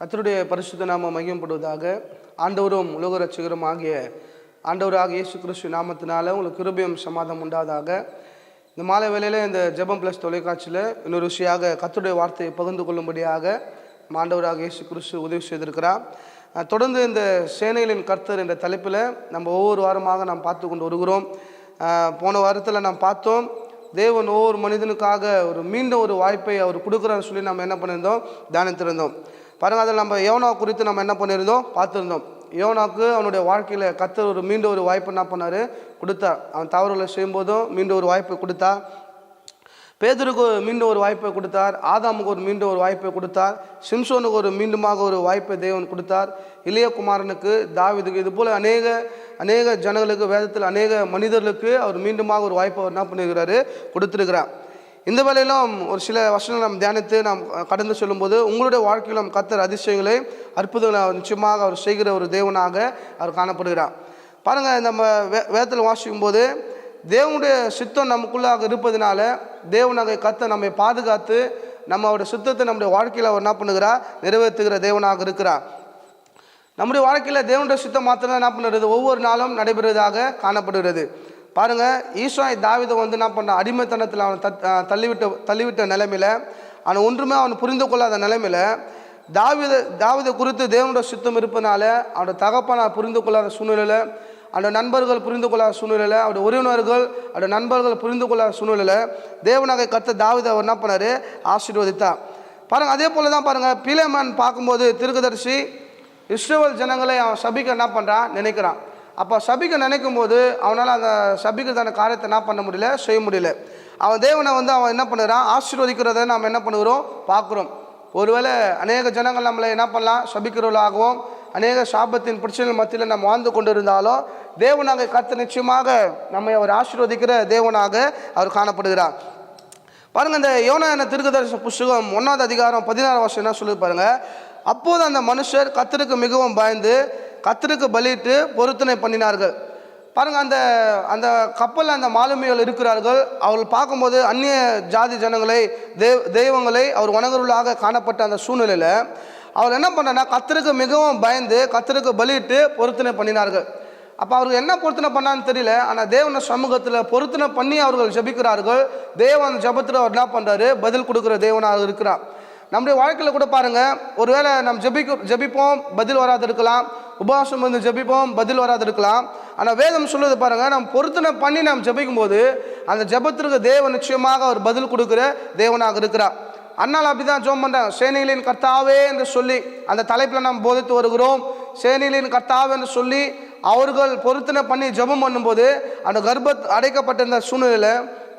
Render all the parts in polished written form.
கர்த்தருடைய பரிசுத்த நாமம் மகிமைப்படுவதாக. ஆண்டவரும் உலக ரட்சகரும் ஆகிய ஆண்டவராக இயேசு கிறிஸ்து நாமத்தினால உங்களுக்கு கிருபையும் சமாதானம் உண்டாதாக. இந்த மாலை வேளையில் இந்த ஜெபம் ப்ளஸ் தொலைக்காட்சியில் இன்னொரு விஷயமாக கர்த்தருடைய வார்த்தையை பகிர்ந்து கொள்ளும்படியாக ஆண்டவராக இயேசு கிறிஸ்து உதவி செய்திருக்கிறார். தொடர்ந்து இந்த சேனைகளின் கர்த்தர் என்ற தலைப்பில் நம்ம ஒவ்வொரு வாரமாக நாம் பார்த்து கொண்டு வருகிறோம். போன வாரத்தில் நாம் பார்த்தோம், தேவன் ஒவ்வொரு மனிதனுக்காக மீண்டும் ஒரு வாய்ப்பை அவர் கொடுக்குறான்னு சொல்லி நம்ம என்ன பண்ணியிருந்தோம், தியானித்திருந்தோம். பாருங்கள், அதில் நம்ம யோனா குறித்து நம்ம என்ன பண்ணியிருந்தோம், பார்த்துருந்தோம். யோனாக்கு அவனுடைய வாழ்க்கையில் கர்த்தர் மீண்டும் ஒரு வாய்ப்பு என்ன பண்ணார், கொடுத்தார். அவன் தவறுகளை செய்யும்போதும் மீண்டும் ஒரு வாய்ப்பை கொடுத்தார். பேதுருக்கு மீண்டும் ஒரு வாய்ப்பை கொடுத்தார். ஆதாமுக்கு மீண்டும் ஒரு வாய்ப்பை கொடுத்தார். சிம்சோனுக்கு மீண்டுமாக ஒரு வாய்ப்பை தேவன் கொடுத்தார். இளைய குமாரனுக்கு, தாவீதுக்கு, இது போல் அநேக ஜனங்களுக்கு, வேதத்தில் அநேக மனிதர்களுக்கு அவர் மீண்டுமாக ஒரு வாய்ப்பை என்ன பண்ணியிருக்கிறாரு, கொடுத்துருக்கிறார். இந்த வேளையிலும் ஒரு சில வசனங்கள் நாம் தியானித்து நாம் கடந்து சொல்லும்போது, உங்களுடைய வாழ்க்கையிலும் கர்த்தர் அதிசயங்களை, அற்புதங்களை நிச்சயமாக அவர் செய்கிற ஒரு தேவனாக அவர் காணப்படுகிறார். பாருங்கள், நம்ம வேதத்தில் வாசிக்கும் போது தேவனுடைய சித்தம் நமக்குள்ளாக இருப்பதனால தேவனாக கர்த்தர் நம்மை பாதுகாத்து நம்ம அவருடைய சித்தத்தை நம்முடைய வாழ்க்கையில் அவர் என்ன பண்ணுகிறார், நிறைவேற்றுகிற தேவனாக இருக்கிறார். நம்முடைய வாழ்க்கையில் தேவனுடைய சித்தம் மாத்திரம் என்ன பண்ணுறது, ஒவ்வொரு நாளும் நடைபெறுவதாக காணப்படுகிறது. பாருங்கள், ஈசாய் தாவீதை என்ன பண்ண, அடிமைத்தனத்தில் அவன் தள்ளிவிட்ட நிலைமையில், அவன் ஒன்றுமே அவன் புரிந்து கொள்ளாத நிலைமையில் தாவீதை குறித்து தேவனுடைய சித்தம் இருப்பதனால அவனுடைய தகப்பனார் புரிந்து கொள்ளாத சூழ்நிலையில், அவருடைய நண்பர்கள் புரிந்து கொள்ளாத சூழ்நிலையில், அவருடைய உறவினர்கள் அவருடைய நண்பர்கள் புரிந்து கொள்ளாத சூழ்நிலையில் தேவனாக கர்த்தர் தாவீதை அவர் என்ன பண்ணார், ஆசீர்வதித்தார். பாருங்கள், அதே போல் தான் பாருங்கள், பிலேமான் பார்க்கும்போது தீர்க்கதரிசி இஸ்ரவேல் ஜனங்களை அவன் சபிக்க என்ன பண்ணுறான், நினைக்கிறான். அப்போ சபிக்க நினைக்கும் போது அவனால் அந்த சபிக்கிறதான காரியத்தை என்ன பண்ண முடியல, செய்ய முடியல. அவன் தேவனை அவன் என்ன பண்ணுறான், ஆசீர்வதிக்கிறத நாம் என்ன பண்ணுகிறோம், பார்க்குறோம். ஒருவேளை அநேக ஜனங்கள் நம்மளை என்ன பண்ணலாம், சபிக்கிறவர்களாகவும் அநேக சாபத்தின் பிரச்சனைகள் மத்தியில் நம்ம வாழ்ந்து கொண்டு இருந்தாலும் தேவனாக கர்த்தர் நிச்சயமாக நம்மை அவர் ஆசீர்வதிக்கிற தேவனாக அவர் காணப்படுகிறார். பாருங்கள், இந்த யோனா என்ற தீர்க்கதரிசன புஸ்தகம் 1 அதிகாரம் 16 வருஷம் என்ன சொல்லி பாருங்கள். அப்போது அந்த மனுஷர் கர்த்தருக்கு மிகவும் பயந்து கர்த்தருக்கு பலியிட்டு பொருத்தனை பண்ணினார்கள். பாருங்கள், அந்த கப்பலில் அந்த மாலுமிகள் இருக்கிறார்கள். அவர்கள் பார்க்கும்போது அந்நிய ஜாதி ஜனங்களை, தெய்வங்களை அவர் வணங்குவர்களாக காணப்பட்ட அந்த சூழ்நிலையில் அவர் என்ன பண்ணனா, கர்த்தருக்கு மிகவும் பயந்து கர்த்தருக்கு பலியிட்டு பொருத்தனை பண்ணினார்கள். அப்போ அவர்கள் என்ன பொருத்தனை பண்ணான்னு தெரியல, ஆனால் தேவன சமூகத்தில் பொருத்தனை பண்ணி அவர்கள் ஜபிக்கிறார்கள். தேவன் ஜபத்தில் அவர் என்ன பண்ணுறாரு, பதில் கொடுக்குற தேவனாக இருக்கிறார். நம்முடைய வாழ்க்கையில் கூட பாருங்கள், ஒருவேளை நம்ம ஜபிப்போம், பதில் வராது இருக்கலாம். உபவாசம் ஜபிப்போம், பதில் வராது இருக்கலாம். ஆனால் வேதம் சொல்லுவது பாருங்கள், நம்ம பொருத்தனை பண்ணி நாம் ஜபிக்கும் போது அந்த ஜபத்திற்கு தேவன் நிச்சயமாக அவர் பதில் கொடுக்குற தேவனாக இருக்கிறார். அண்ணால் அப்படிதான் ஜோம் பண்ணுறாங்க. சேனைகளின் கர்த்தாவே என்று சொல்லி அந்த தலைப்பில் நாம் போதித்து வருகிறோம். சேனைகளின் கர்த்தாவே என்று சொல்லி அவர்கள் பொருத்தனை பண்ணி ஜபம் பண்ணும்போது அந்த அடைக்கப்பட்டிருந்த சூழ்நிலையில்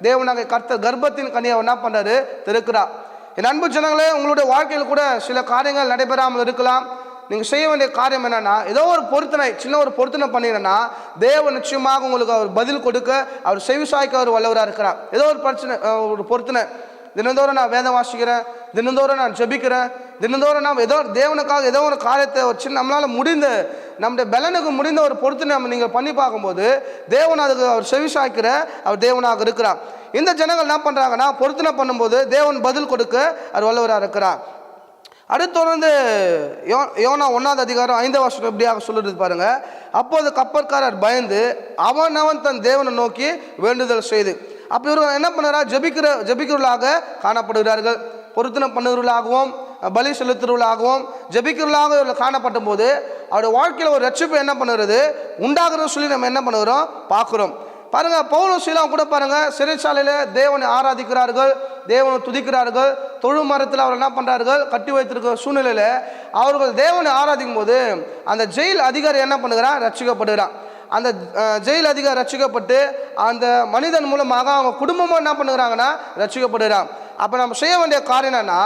தேவனாக கர்த்தர் கர்ப்பத்தின் கனியை என்ன பண்ணுறாரு, திறக்கிறார். என் அன்பு ஜனங்களே, உங்களுடைய வாழ்க்கையில் கூட சில காரியங்கள் நடைபெறாமல் இருக்கலாம். நீங்கள் செய்ய வேண்டிய காரியம் என்னன்னா, ஏதோ ஒரு பொருத்தனை, சின்ன ஒரு பொருத்தனை பண்ணிங்கன்னா தேவன் நிச்சயமாக உங்களுக்கு அவர் பதில் கொடுக்க, அவர் செவிசாய்க்க அவர் வல்லவராக இருக்கிறார். ஏதோ ஒரு பிரச்சனை, ஒரு பொருத்தனை, தினந்தோறும் நான் வேதம் வாசிக்கிறேன், தினந்தோறும் நான் ஜெபிக்கிறேன், தினந்தோறும் நாம் ஏதோ தேவனுக்காக ஏதோ ஒரு காரியத்தை வச்சு நம்மளால் முடிந்த, நம்முடைய பலனுக்கு முடிந்த ஒரு பொருத்தனை நம்ம நீங்கள் பண்ணி பார்க்கும்போது தேவன் அதுக்கு அவர் செவிசாய்க்கிற அவர் தேவனாக இருக்கிறார். இந்த ஜனங்கள் என்ன பண்ணுறாங்கன்னா, பொருத்தனை பண்ணும்போது தேவன் பதில் கொடுக்க அவர் வல்லவராக இருக்கிறார். அடுத்து தொடர்ந்து யோனா 1 அதிகாரம் 5 வருஷம் எப்படியாக சொல்லுறது பாருங்க. அப்போது கப்பற்காரர் பயந்து அவன் தன் தேவனை நோக்கி வேண்டுதல் செய்து, அப்போ இவர்கள் என்ன பண்ணுறா, ஜபிக்கிறவர்களாக காணப்படுகிறார்கள். பொருத்தனை பண்ணுகிறவர்களாகவும் பலி செலுத்துறவர்களாகவும் ஜபிக்கிறவர்களாக இவர்கள் காணப்பட்ட போது அவருடைய வாழ்க்கையில் ஒரு ரட்சிப்பு என்ன பண்ணுறது, உண்டாகிறத சொல்லி நம்ம என்ன பண்ணுகிறோம், பார்க்குறோம். பாருங்கள், பவுலும் சீலாவும் கூட பாருங்கள், சிறைச்சாலையில் தேவனை ஆராதிக்கிறார்கள், தேவனை துதிக்கிறார்கள். தொழு மரத்தில் அவர் என்ன பண்ணுறார்கள், கட்டி வைத்திருக்கிற சூழ்நிலையில் அவர்கள் தேவனை ஆராதிக்கும் போது அந்த ஜெயில் அதிகாரி என்ன பண்ணுகிறான், ரட்சிக்கப்படுகிறான். அந்த ஜெயில் அதிகாரி ரட்சிக்கப்பட்டு அந்த மனிதன் மூலமாக அவங்க குடும்பமாக என்ன பண்ணுகிறாங்கன்னா ரட்சிக்கப்படுகிறான். அப்போ நம்ம செய்ய வேண்டிய காரியம் என்னன்னா,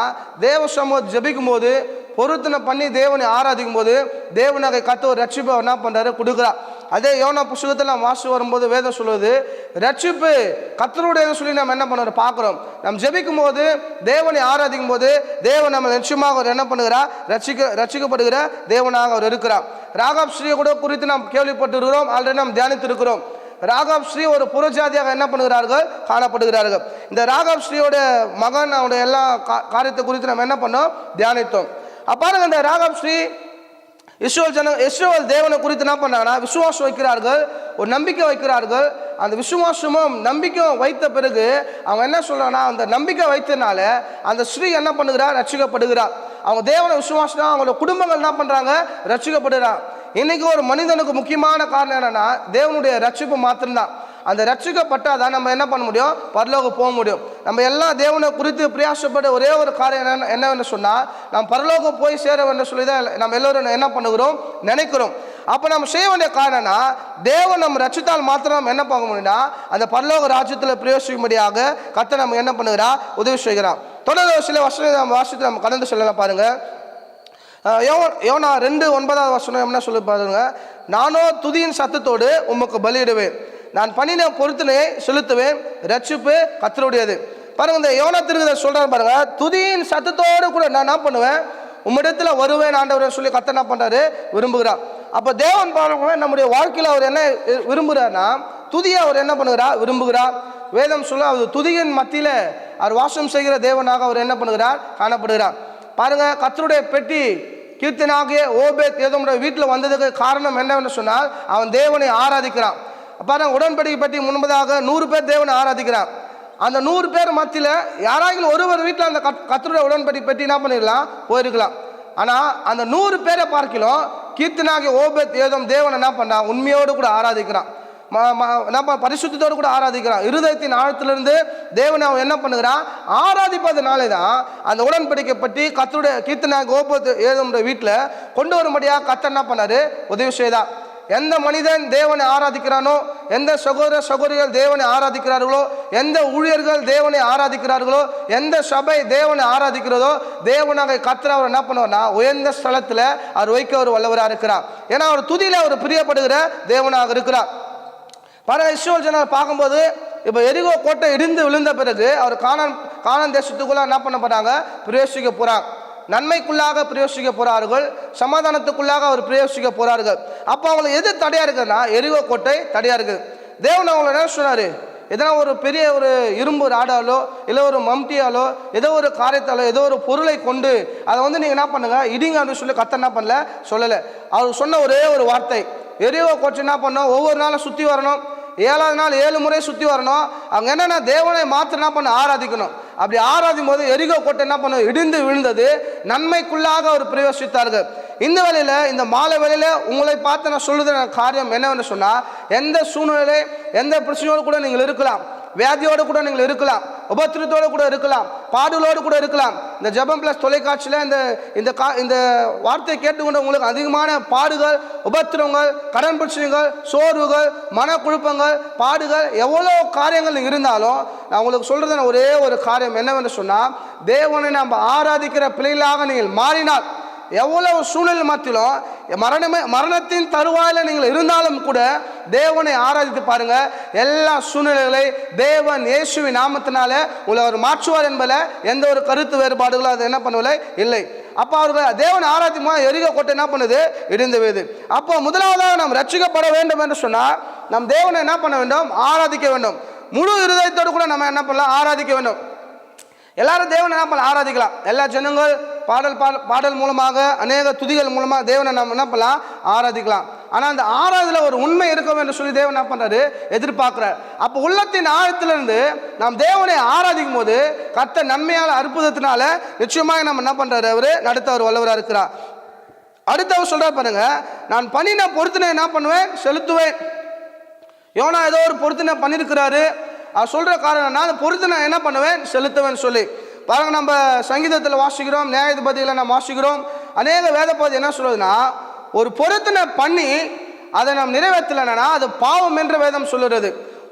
தேவ சமூகத்தை ஜபிக்கும் போது பொருத்தனை பண்ணி தேவனை ஆராதிக்கும் போது தேவனாக கத்த ஒரு ரட்சிப்பை என்ன பண்ணுறாரு, கொடுக்குறார். அதே யோனா புஸ்தகத்தில் நம்ம வாசி வரும்போது வேதம் சொல்லுவது, ரட்சிப்பு கர்த்தருடைய சொல்லி நம்ம என்ன பண்ணுறோம் பார்க்குறோம். நம்ம ஜெபிக்கும் போது தேவனை ஆராதிக்கும் போது தேவன் நம்ம நிச்சயமாக அவர் என்ன பண்ணுகிறார், ரட்சிக்கப்படுகிற தேவனாக அவர் இருக்கிறார். ராகாப் ஸ்ரீயை கூட குறித்து நாம் கேள்விப்பட்டிருக்கிறோம், ஆல்ரெடி நாம் தியானித்திருக்கிறோம். ராகாப் ஸ்ரீ ஒரு புறஜாதியாக என்ன பண்ணுகிறார்கள், காணப்படுகிறார்கள். இந்த ராகாப் ஸ்ரீயோட மகன் அவருடைய எல்லா காரியத்தை குறித்து நம்ம என்ன பண்ணோம், தியானித்தோம். பாருங்க, இந்த ராகாப் ஸ்ரீ இஸ்ரவேல் தேவனை குறித்து என்ன பண்ணாங்கன்னா விசுவாசம் வைக்கிறார்கள், ஒரு நம்பிக்கை வைக்கிறார்கள். அந்த விசுவாசமும் நம்பிக்கையும் வைத்த பிறகு அவங்க என்ன சொல்றாங்கன்னா, அந்த நம்பிக்கை வைத்தனால அந்த ஸ்ரீ என்ன பண்ணுகிறார், ரட்சிக்கப்படுகிறார். அவங்க தேவனை விசுவாசம், அவங்களோட குடும்பங்கள் என்ன பண்றாங்க, ரட்சிக்கப்படுகிறார். இன்னைக்கு ஒரு மனிதனுக்கு முக்கியமான காரணம் என்னன்னா தேவனுடைய ரட்சிப்பு மாத்திரம்தான். அந்த ரட்சிக்கப்பட்டாதான் நம்ம என்ன பண்ண முடியும், பரலோகம் போக முடியும். நம்ம எல்லாம் தேவனை குறித்து பிரயாசப்பட ஒரே ஒரு காரியம் என்னன்னு சொன்னால், நம்ம பரலோகம் போய் சேர வேண்டும் சொல்லி தான் நம்ம எல்லோரும் என்ன பண்ணுகிறோம், நினைக்கிறோம். அப்போ நம்ம செய்ய வேண்டிய காரணம்னா, தேவன் நம்ம ரட்சித்தால் மாத்திரம் நம்ம என்ன பார்க்க முடியும்னா அந்த பரலோக ராஜ்யத்தில் பிரயோசிக்கும்படியாக கர்த்தர் நம்ம என்ன பண்ணுகிறா, உதவி செய்கிறான். தொடர்ந்து சில வருஷம் நம்ம வாசித்து நம்ம கடந்து சொல்லலாம். பாருங்க, யோனா 2:9 என்ன சொல்லி பாருங்க, நானோ துதியின் சத்தத்தோடு உமக்கு பலியிடுவேன், நான் பண்ணின பொருத்தனையை செலுத்துவேன், ரட்சிப்பு கர்த்தருடையது. பாருங்க, இந்த யோனா தீர்க்கதரிசி சொல்றாரு பாருங்க, துதியின் சத்தத்தோடு கூட நான் என்ன பண்ணுவேன், உம்மிடத்துல வருவேன் ஆண்டவர் சொல்லி கர்த்தர் என்ன பண்றாரு, விரும்புகிறார். அப்ப தேவன் பாருங்க, நம்முடைய வாழ்க்கையில் அவர் என்ன விரும்புகிறார்னா துதியை அவர் என்ன பண்ணுகிறார், விரும்புகிறார். வேதம் சொல்ல அவர் துதியின் மத்தியில அவர் வாசம் செய்கிற தேவனாக அவர் என்ன பண்ணுகிறார், காணப்படுகிறார். பாருங்க, கர்த்தருடைய பெட்டி கீர்த்தனாகிய ஓபேத் ஏதோமுடைய வீட்டில் வந்ததுக்கு காரணம் என்னவென்று சொன்னால் அவன் தேவனை ஆராதிக்கிறான். பாருங்க, உடன்படிக்கை பற்றி முன்பதாக 100 பேர் தேவனை ஆராதிக்கிறான். அந்த 100 பேர் மத்தியில் யாராவது ஒருவர் வீட்டில் அந்த கர்த்தருடைய உடன்படிக்கை பற்றி என்ன பண்ணிருக்கலாம், போயிருக்கலாம். ஆனால் அந்த 100 பேரை பார்க்கலாம் கீர்த்தனாகிய ஓபேத் ஏதோம் தேவனை என்ன பண்ணான், உண்மையோடு கூட ஆராதிக்கிறான், நம்ம பரிசுத்தத்தோடு கூட ஆராதிக்கிறான். இருதயத்தின் ஆழத்திலிருந்து தேவனை அவன் என்ன பண்ணுகிறான், ஆராதிப்பதனாலே தான் அந்த உடன்படிக்கை பற்றி கர்த்தருடைய கீர்த்தனாகிய ஓபேத் ஏதோம் வீட்டில் கொண்டு வரும்படியாக கர்த்தர் என்ன பண்ணாரு, உதவி செய்தார். எந்த மனிதன் தேவனை ஆராதிக்கிறானோ, எந்த சகோதர சகோதரிகள் தேவனை ஆராதிக்கிறார்களோ, எந்த ஊழியர்கள் தேவனை ஆராதிக்கிறார்களோ, எந்த சபை தேவனை ஆராதிக்கிறதோ, தேவனாக கர்த்தர் அவர் என்ன பண்ணுவார்னா உயர்ந்த ஸ்தலத்தில் அவர் வைக்க ஒரு வல்லவராக இருக்கிறார். ஏன்னா அவர் துதியில அவர் பிரியப்படுகிற தேவனாக இருக்கிறார். பாருங்க, இஸ்ரவேல் ஜனங்கள் பார்க்கும்போது இப்போ எரிகோ கோட்டை இடிந்து விழுந்த பிறகு அவர் கானான் தேசத்துக்குள்ள என்ன பண்ண போறாங்க, பிரவேசிக்க போறாங்க. நன்மைக்குள்ளாக பிரயோசிக்க போறார்கள், சமாதானத்துக்குள்ளாக அவர் பிரயோசிக்க போறார்கள். அப்போ அவங்களுக்கு எது தடையா இருக்குன்னா எரிகோ கோட்டை தடையா இருக்குது. தேவன் அவங்களை என்ன சொன்னாரு, எதனா ஒரு பெரிய ஒரு இரும்பு ராடாலோ இல்லை ஒரு மம்டியாலோ ஏதோ ஒரு காரியத்தாலோ ஏதோ ஒரு பொருளை கொண்டு அதை நீங்கள் என்ன பண்ணுங்க இடிங்க அப்படின்னு சொல்லி கர்த்தர் என்ன பண்ணல, சொல்லலை. அவர் சொன்ன ஒரே ஒரு வார்த்தை, எரிகோ கோட்டை என்ன பண்ணோம், ஒவ்வொரு நாளும் சுற்றி வரணும், 7ஆவது நாள் 7 முறை சுற்றி வரணும். அவங்க என்னென்னா தேவனை மாத்திரம் என்ன பண்ண, ஆராதிக்கணும். அப்படி ஆராதிக்கும் போது எரிகோ கோட்டை என்ன பண்ண, இடிந்து விழுந்தது, நன்மைக்குள்ளாக அவர் பிரவேசித்தார்கள். இந்த வேளையில, இந்த மாலை வேளையில உங்களை பார்த்து நான் சொல்லுற காரியம் என்னவென்று சொன்னால், எந்த சூழ்நிலை எந்த பிரச்சனையோடு கூட நீங்கள் இருக்கலாம், வியாதியோடு கூட நீங்கள் இருக்கலாம், உபத்திரத்தோடு கூட இருக்கலாம், பாடுகளோடு கூட இருக்கலாம். இந்த ஜெபம் பிளஸ் தொலைக்காட்சியில் இந்த வார்த்தையை கேட்டுக்கொண்டு உங்களுக்கு அதிகமான பாடுகள், உபத்திரங்கள், கடன் பிரச்சனைகள், சோர்வுகள், மனக்குழப்பங்கள், பாடுகள், எவ்வளோ காரியங்கள் இருந்தாலும் நான் உங்களுக்கு சொல்றது ஒரே ஒரு காரியம் என்னவென்று சொன்னால், தேவனை நாம் ஆராதிக்கிற பிள்ளைகளாக நீங்கள் மாறினால், எவ்வளவு சூழ்நிலை மத்தியிலும் மரணத்தின் தருவாயில நீங்கள் இருந்தாலும் கூட தேவனை ஆராதித்து பாருங்க. எல்லா சூழ்நிலைகளை தேவன் இயேசுவின் நாமத்தினால உங்களை அவர் மாற்றுவார் என்பதில் எந்த ஒரு கருத்து வேறுபாடுகளும் அது என்ன பண்ணவில்லை, இல்லை. அப்போ அவர்கள் தேவனை ஆராதிக்கும் போது எரிகோ கோட்டை என்ன பண்ணுது, இடிந்து விழுது. அப்போ முதலாவதாக நாம் ரட்சிக்கப்பட வேண்டும் என்று சொன்னால் நம் தேவனை என்ன பண்ண வேண்டும், ஆராதிக்க வேண்டும். முழு இருதயத்தோடு கூட நம்ம என்ன பண்ணலாம், ஆராதிக்க வேண்டும். எல்லாரும் தேவனை என்ன பண்ணலாம், ஆராதிக்கலாம். எல்லா ஜனங்கள் பாடல் மூலமாக அநேக துதிகள் மூலமாக தேவனை நம்ம என்ன பண்ணலாம், ஆராதிக்கலாம். ஆனால் அந்த ஆராதனை ஒரு உண்மை இருக்கும் என்று சொல்லி தேவன் என்ன பண்ணுறாரு, எதிர்பார்க்கிறார். அப்போ உள்ளத்தின் ஆழத்திலிருந்து நாம் தேவனை ஆராதிக்கும் போது கர்த்தர் நன்மையால் அற்புதத்தினால நிச்சயமாக நம்ம என்ன பண்ணுறாரு, அவர் நடத்த அவர் வல்லவராக இருக்கிறார். அடுத்தவர் சொல்கிறார் பாருங்க, நான் பண்ணின பொருத்தனை என்ன பண்ணுவேன், செலுத்துவேன். யோனா ஏதோ ஒரு பொருத்தனை பண்ணியிருக்கிறாரு, அவர் சொல்கிற காரணம் நான் பொருத்தனை என்ன பண்ணுவேன், செலுத்துவேன் சொல்லி பாருங்க. நம்ம சங்கீதத்தில் வாசிக்கிறோம், நியாயாதிபதியில் நம்ம வாசிக்கிறோம், அநேக வேத பகுதி என்ன சொல்லுதுன்னா, ஒரு பொருத்தனை பண்ணி அதை நாம் நிறைவேற்றலைன்னா அது பாவம் என்று வேதம் சொல்லுறது.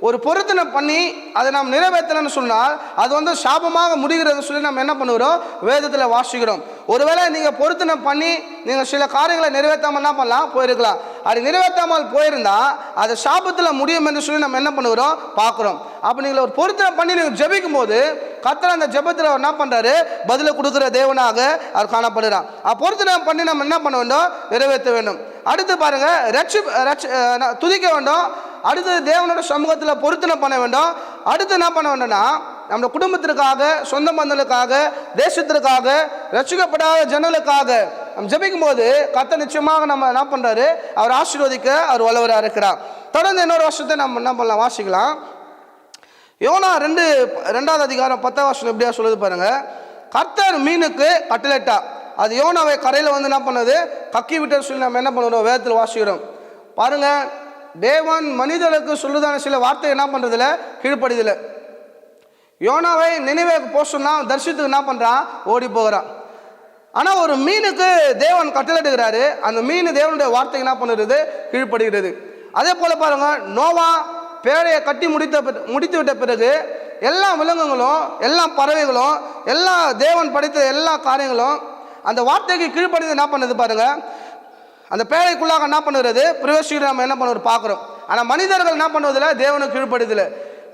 ஒரு பொருத்தனை பண்ணி அதை நாம் நிறைவேற்றலைன்னு சொன்னால் அது சாபமாக முடிகிறது சொல்லி நம்ம என்ன பண்ணுகிறோம், வேதத்தில் வாசிக்கிறோம். ஒருவேளை நீங்கள் பொருத்தனை பண்ணி நீங்கள் சில காரியங்களை நிறைவேற்றாமல் என்ன பண்ணலாம், போயிருக்கலாம். அது நிறைவேற்றாமல் போயிருந்தா அது சாபத்தில் முடியும் என்று சொல்லி நம்ம என்ன பண்ணுகிறோம், பார்க்குறோம். அப்போ நீங்கள் ஒரு பொருத்தனை பண்ணி நீங்கள் ஜெபிக்கும் போது கர்த்தர் அந்த ஜெபத்தில் அவர் என்ன பண்ணுறாரு, பதிலை கொடுக்குற தேவனாக அவர் காணப்படுறார். பொருத்தனை பண்ணி நம்ம என்ன பண்ண வேண்டும், நிறைவேற்ற வேண்டும். அடுத்து பாருங்க, துதிக்க வேண்டும். அடுத்து தேவனோட சமூகத்தில் பொருத்தனை பண்ண வேண்டும். அடுத்து என்ன பண்ண வேண்டும்னா நம்ம குடும்பத்திற்காக, சொந்த பந்தங்களுக்காக, தேசத்திற்காக, ரட்சிக்கப்படாத ஜனங்களுக்காக நம்ம ஜெபிக்கும் போது கர்த்தர் நிச்சயமாக நம்ம என்ன பண்றாரு, அவர் ஆசீர்வதிக்க அவர் வல்லவராக இருக்கிறார். தொடர்ந்து இன்னொரு வருஷத்தை நம்ம என்ன பண்ணலாம், வாசிக்கலாம். யோனா 2வது அதிகாரம் 10வது வசனம் எப்படியா சொல்லுது பாருங்க. கர்த்தர் மீனுக்கு கட்டளையிட்டா, அது யோனாவை கரையில் வந்து என்ன பண்ணது, கக்கி விட்டு சொல்லி நம்ம என்ன பண்ணுறோம், வேதத்தில் வாசிக்கிறோம் பாருங்க. தேவன் மனிதர்களுக்கு சொல்லுதான சில வார்த்தை என்ன பண்றதில்ல, கீழ்ப்படிதில்லை. யோனாவை நினைவேக்கு போக சொன்னா தரிசித்துக்கு என்ன பண்றான், ஓடி போகிறான். ஆனா ஒரு மீனுக்கு தேவன் கட்டளையிடுகிறாரு, அந்த மீன் தேவனுடைய வார்த்தை என்ன பண்ணுறது, கீழ்ப்படுகிறது. அதே போல பாருங்க, நோவா பேழையை கட்டி முடித்து விட்ட பிறகு எல்லா விலங்குகளும், எல்லா பறவைகளும், எல்லா தேவன் படைத்த எல்லா காரியங்களும் அந்த வார்த்தைக்கு கீழ்ப்படிந்து என்ன பண்ணுது பாருங்க, அந்த பேழைக்குள்ளாக என்ன பண்ணுறது, பிரவேசிக்கிற நம்ம என்ன பண்ணுறது பார்க்குறோம். ஆனால் மனிதர்கள் என்ன பண்ணுவதில்லை, தேவனுக்கு கீழ்ப்படுதில்லை.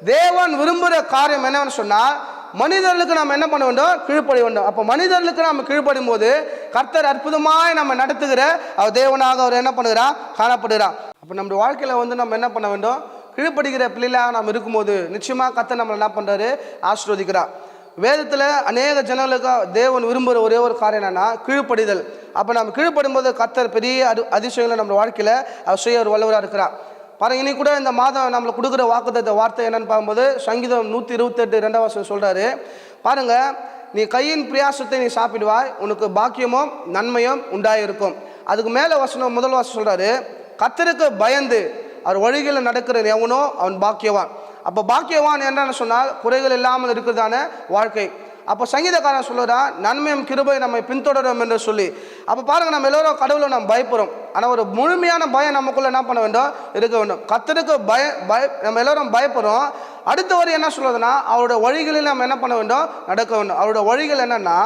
தேவன் விரும்புகிற காரியம் என்னன்னு சொன்னால், மனிதர்களுக்கு நாம் என்ன பண்ண வேண்டும், கீழ்ப்படி வேண்டும். அப்போ மனிதர்களுக்கு நாம் கீழ்ப்படும் போது கர்த்தர் அற்புதமாய் நம்ம நடத்துகிற அவர் தேவனாக அவர் என்ன பண்ணுகிறார், காணப்படுகிறார். அப்போ நம்முடைய வாழ்க்கையில் வந்து நம்ம என்ன பண்ண வேண்டும், கீழ்ப்படுகிற பிள்ளைகளாக நாம் இருக்கும்போது நிச்சயமாக கர்த்தர் நம்மளை என்ன பண்ணுறாரு, ஆசீர்வதிக்கிறார். வேதத்தில் அநேக ஜனங்களுக்கு தேவன் விரும்புகிற ஒரே ஒரு காரியம் என்னன்னா கீழ்ப்படிதல். அப்போ நம்ம கீழ்ப்படும் போது கர்த்தர் பெரிய அதிசயங்களை நம்ம வாழ்க்கையில் அவர் செய்ய ஒரு வல்லவராக இருக்கிறார். பாருங்க, இனி கூட இந்த மாதம் நம்மளுக்கு கொடுக்குற வாக்குத்தத்த வார்த்தை என்னன்னு பார்க்கும்போது சங்கீதம் 128 2வது வசனம் சொல்றாரு பாருங்க. நீ கையின் பிரயாசத்தை நீ சாப்பிடுவாய், உனக்கு பாக்கியமும் நன்மையும் உண்டாயிருக்கும். அதுக்கு மேலே வசனம் முதல் வசனம் சொல்றாரு, கர்த்தருக்கு பயந்து அவர் வழிகளில் நடக்கிற எவனோ அவன் பாக்கியவான். அப்போ பாக்கியவான் என்னன்னு சொன்னால் குறைகள் இல்லாமல் இருக்கிறதான வாழ்க்கை. அப்போ சங்கீதக்காரன் சொல்லுறான், நன்மையும் கிருபை நம்மை பின்தொடரும் என்று சொல்லி. அப்போ பாருங்க, நம்ம எல்லோரும் கடவுளை நம்ம பயப்படுறோம், ஆனால் ஒரு முழுமையான பயம் நமக்குள்ள என்ன பண்ண வேண்டும், இருக்க வேண்டும். கர்த்தருக்கு நம்ம எல்லோரும் பயப்படுறோம். அடுத்த வரி என்ன சொல்றதுன்னா, அவருடைய வழிகளில் நம்ம என்ன பண்ண வேண்டும், நடக்க வேண்டும். அவருடைய வழிகள் என்னன்னா,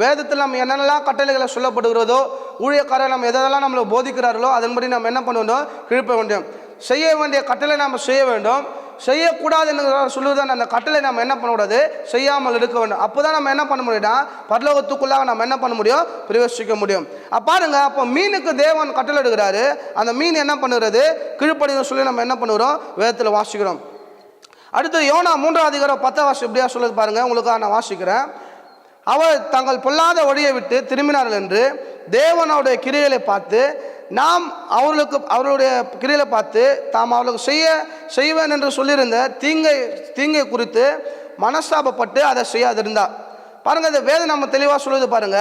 வேதத்தில் நம்ம என்னென்னலாம் கட்டளைகளை சொல்லப்படுகிறதோ, ஊழியக்காரர் நம்ம எதெல்லாம் நம்மளை போதிக்கிறார்களோ அதன்படி நம்ம என்ன பண்ண வேண்டும், கீழ்ப்ப வேண்டும். செய்ய வேண்டிய கட்டளை நாம் செய்ய வேண்டும். செய்யக்கூடாது என்று சொல்லுவதான அந்த கட்டளை நம்ம என்ன பண்ணக்கூடாது, செய்யாமல் இருக்க வேண்டும். அப்போ தான் நம்ம என்ன பண்ண முடியும்னா பரலோகத்துக்குள்ளாக நம்ம என்ன பண்ண முடியும், பிரவேசிக்க முடியும். பாருங்க, அப்போ மீனுக்கு தேவன் கட்டளை எடுக்கிறாரு, அந்த மீன் என்ன பண்ணுறது, கீழ்ப்படின்னு சொல்லி நம்ம என்ன பண்ணுகிறோம், வேதத்தில் வாசிக்கிறோம். அடுத்து யோனா 3வது அதிகாரம் 10வது வசனம் எப்படியா சொல்லுது பாருங்க, உங்களுக்காக நான் வாசிக்கிறேன். அவர் தங்கள் பொல்லாத வழியை விட்டு திரும்பினார்கள் என்று தேவனுடைய கிரியைகளை பார்த்து நாம் அவர்களுடைய கிரியைகளை பார்த்து தாம் அவர்களுக்கு செய்வேன் என்று சொல்லியிருந்த தீங்கை குறித்து மனஸ்தாபப்பட்டு அதை செய்யாதிருந்தார். பாருங்க, இந்த வேதம் நம்ம தெளிவாக சொல்லுது பாருங்க.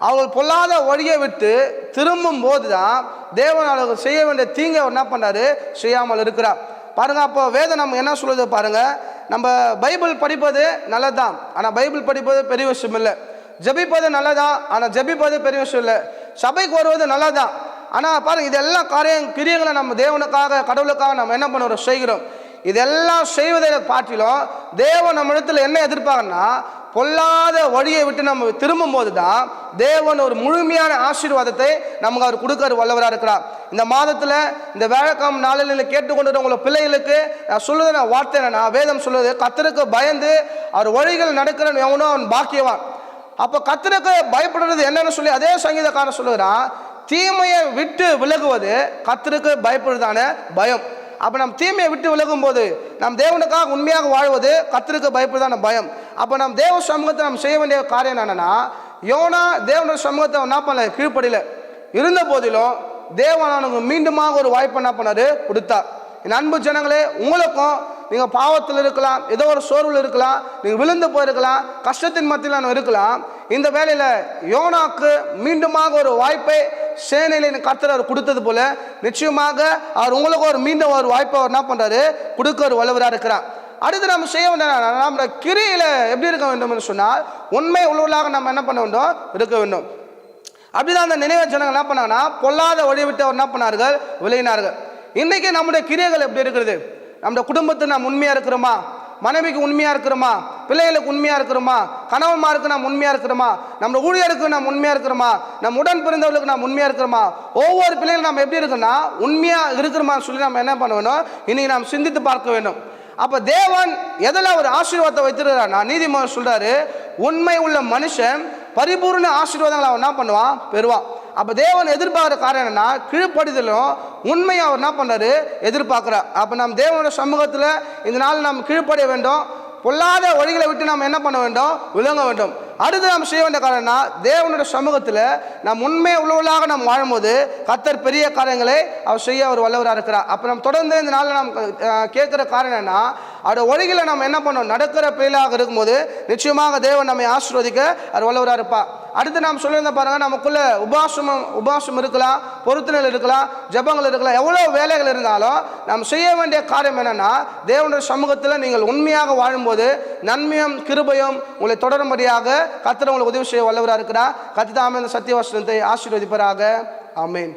அவர்கள் பொல்லாத வழியை விட்டு திரும்பும் போது தான் தேவன் அவர்களுக்கு செய்ய வேண்டிய தீங்கை என்ன பண்ணாரு, செய்யாமல் இருக்கிறார். பாருங்க, அப்போ வேதம் நம்ம என்ன சொல்லுது பாருங்க. நம்ம பைபிள் படிப்பது நல்லதுதான், ஆனால் பைபிள் படிப்பது பெரிய விஷயம் இல்லை. ஜெபிப்பது நல்லதான், ஆனால் ஜெபிப்பது பெரிய விஷயம் இல்லை. சபைக்கு வருவது நல்லதான், ஆனால் பாருங்க, இதெல்லாம் கிரியைகளை நம்ம தேவனுக்காக கடவுளுக்காக நம்ம என்ன பண்ணுறோம், செய்கிறோம். இதெல்லாம் செய்வதை காட்டிலும் தேவன் நம்ம இடத்துல என்ன எதிர்பார்க்கன்னா, பொல்லாத வழியை விட்டு நம்ம திரும்பும் போது தான் தேவன் ஒரு முழுமையான ஆசீர்வாதத்தை நமக்கு அவர் கொடுக்க வல்லவராக இருக்கிறார். இந்த மாதத்தில் இந்த வேலைக்காம நாளில் கேட்டுக்கொண்டு உங்களை பிள்ளைகளுக்கு நான் சொல்லுது வார்த்தை என்னன்னா, வேதம் சொல்லுது, கர்த்தருக்கு பயந்து அவர் வழிகள் நடக்கிறன்னு எவனோ அவன் பாக்கியவான். அப்போ கர்த்தருக்கு பயப்படுறது என்னன்னு சொல்லி அதே சங்கீதக்காரன் சொல்லுகிறான், தீமையை விட்டு விலகுவது கர்த்தருக்கு பயப்படுறதான பயம். அப்போ நம்ம தீமையை விட்டு விலகும் போது நம் தேவனுக்காக உண்மையாக வாழ்வது கர்த்தருக்கு பயப்படுறதான பயம். அப்போ நம்ம தேவ சமூகத்தை நம்ம செய்ய வேண்டிய காரியம் என்னன்னா, யோனா தேவனுடைய சமூகத்தை என்ன பண்ணல, கீழ்ப்படியில இருந்த போதிலும் தேவன் அவனுக்கு மீண்டுமாக ஒரு வாய்ப்பு என்ன பண்ணாரு, கொடுத்தார். என் அன்பு ஜனங்களே, உங்களுக்கும் நீங்கள் பாவத்தில் இருக்கலாம், ஏதோ ஒரு சோர்வில் இருக்கலாம், நீங்கள் விழுந்து போயிருக்கலாம், கஷ்டத்தின் மத்தியில் இருக்கலாம். இந்த வேளையில் யோனாக்கு மீண்டுமாக ஒரு வாய்ப்பை சேனையில் கர்த்தர் அவர் கொடுத்தது போல நிச்சயமாக அவர் உங்களுக்கு மீண்டும் ஒரு வாய்ப்பை அவர் என்ன பண்ணுறாரு, கொடுக்க ஒரு வல்லவராக இருக்கிறார். அடுத்து நம்ம செய்ய வேண்டிய நம்ம கிரியில எப்படி இருக்க வேண்டும் என்று சொன்னால், உண்மை உள்ளவர்களாக நம்ம என்ன பண்ண வேண்டும், இருக்க வேண்டும். அப்படிதான் அந்த நினைவு ஜனங்கள் என்ன பண்ணாங்கன்னா, பொல்லாத வழி விட்டு அவர் என்ன பண்ணார்கள், விலகினார்கள். இன்னைக்கு நம்முடைய கிரியைகள் எப்படி இருக்கிறது, நம்முடைய குடும்பத்துக்கு நாம் உண்மையாக இருக்கிறோமா, மனைவிக்கு உண்மையாக இருக்கிறோமா, பிள்ளைகளுக்கு உண்மையாக இருக்கிறோமா, கணவன்மாருக்கு நாம் உண்மையாக இருக்கிறோமா, நம்ம ஊழியருக்கு நாம் உண்மையாக இருக்கிறோமா, நம் உடன் பிறந்தவர்களுக்கு நாம் உண்மையாக இருக்கிறோமா, ஒவ்வொரு பிள்ளைகளும் நாம் எப்படி இருக்குன்னா உண்மையாக இருக்கிறோமான்னு சொல்லி நம்ம என்ன பண்ண வேண்டும், இன்னைக்கு நாம் சிந்தித்து பார்க்க வேண்டும். அப்போ தேவன் எதில் ஒரு ஆசீர்வாதத்தை வைத்திருக்கிறார்னா, நீதிமன்றம் சொல்றாரு, உண்மை உள்ள மனுஷன் பரிபூர்ண ஆசீர்வாதங்களை அவன் என்ன பண்ணுவான், பெறுவான். அப்போ தேவன் எதிர்பார்க்குற காரணம் என்னன்னா, கீழ்ப்படிதலும் உண்மையை அவர் என்ன பண்ணுறாரு, எதிர்பார்க்குறார். அப்போ நம்ம தேவனுடைய சமூகத்தில் இந்த நாள் நாம் கீழ்ப்படிய வேண்டும். பொல்லாத வழிகளை விட்டு நாம் என்ன பண்ண வேண்டும்? விளங்க வேண்டும். அடுத்து நாம் செய்ய வேண்டிய காரணம்னா, தேவனுடைய சமூகத்தில் நாம் உண்மை உள்ளவர்களாக நாம் வாழும்போது கர்த்தர் பெரிய காரியங்களை அவர் செய்ய அவர் வல்லவராக இருக்கிறார். அப்போ நம்ம தொடர்ந்து இந்த நாளில் நாம் கேட்குற காரணம் என்னன்னா, அவருடைய வழிகளை நம்ம என்ன பண்ணோம்? நடக்கிற பிள்ளையாக இருக்கும்போது நிச்சயமாக தேவன் நம்மை ஆசீர்வதிக்க அவர் வல்லவராக இருப்பார். அடுத்து நாம் சொல்லியிருந்த பாருங்க, நமக்குள்ள உபாசம் இருக்கலாம், பொருத்தனைகள் இருக்கலாம், ஜபங்கள் இருக்கலாம், எவ்வளோ வேலைகள் இருந்தாலும் நாம் செய்ய வேண்டிய காரியம் என்னன்னா, தேவனுடைய சமூகத்தில் நீங்கள் உண்மையாக வாழும்போது நன்மையும் கிருபையும் உங்களை தொடரும்படியாக கர்த்தர் உங்களுக்கு உதவி செய்ய வல்லவராக இருக்கிறார். கர்த்தர் தாமே இந்த சத்திய வசனத்தை ஆசீர்வதிப்பாராக. ஆமென்.